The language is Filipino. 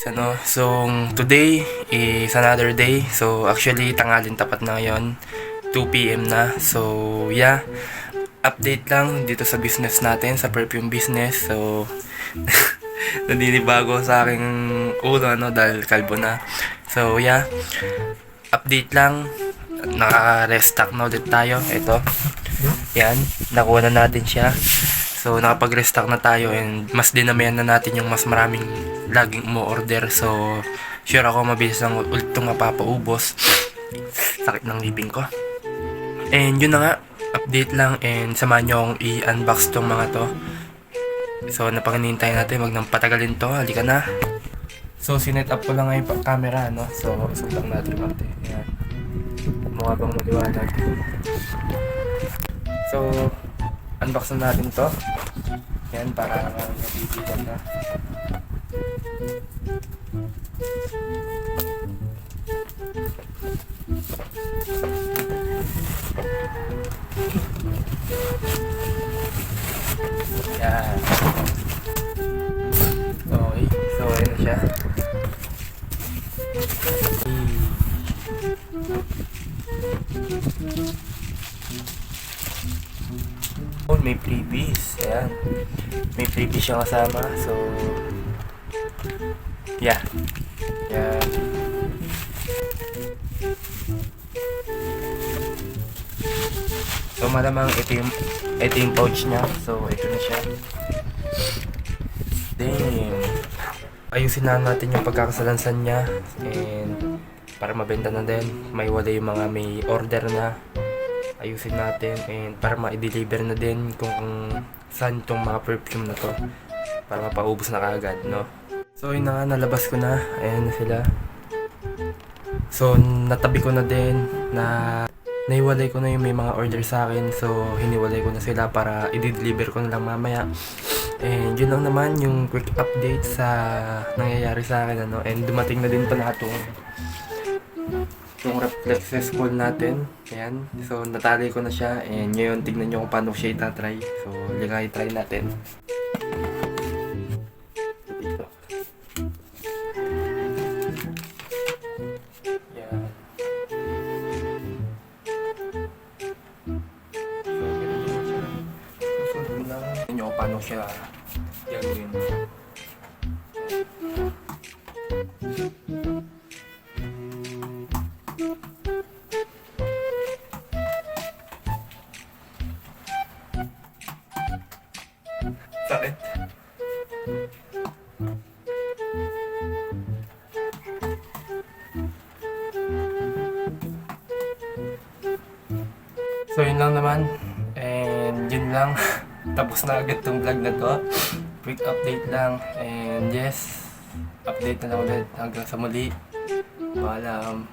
So, today is another day. So, actually, tanghalin tapat na ngayon. 2 p.m. na. So, yeah. Update lang dito sa business natin, sa perfume business. So, naninibago sa aking ulo, dahil kalbo na. So, yeah. Update lang. Naka-restock na ulit tayo. Ito. Yan. Nakuha na natin siya. So, nakapag-restock na tayo and mas dinamihan na natin yung mas maraming laging umu-order. So, sure ako mabilis lang ulit itong mapapaubos. Sakit ng ngipin ko. And yun na nga, update lang and samahan nyo akong i-unbox tong mga to. So, napanginintay natin, wag nang patagalin to. Halika na. So, sinet up ko lang ngayon yung camera, no? So, isang lang natin natin. Ayan. Mukha bang maliwanag. So, unbox na natin to. Yan, para nabibigan na. Yan. Okay, so ayun na siya. May freebies. Ayan. May freebies siya kasama. So, yeah. Yeah. So, malamang ito yung pouch niya. So, ito na siya. Damn. Ayusin na natin yung pagkakasalansan niya. And, para mabenta na din. May wala yung mga may order na. Ayusin natin and para ma-deliver na din kung saan itong mga perfume na to para mapaubos na kaagad, no? So yun na nga, nalabas ko na. Ayan na sila. So natabi ko na din na naiwalay ko na yung may mga order sa akin. So hiniwalay ko na sila para i-deliver ko na lang mamaya. And yun lang naman yung quick update sa nangyayari sa akin, ano? And dumating na din pala yung reflexes ball natin. Ayan. So, natali ko na siya. And ngayon, tignan nyo kung paano siya itatry. So, ligay, try natin. Dito. Ayan. So, ganyan siya. Susunod ko lang. Tignan nyo kung paano siya gagawin. Sakit. So yun lang naman. And yun lang. Tapos na agad tong vlog na to. Quick update lang. And yes, update na lang ulit hanggang sa muli. Paalam.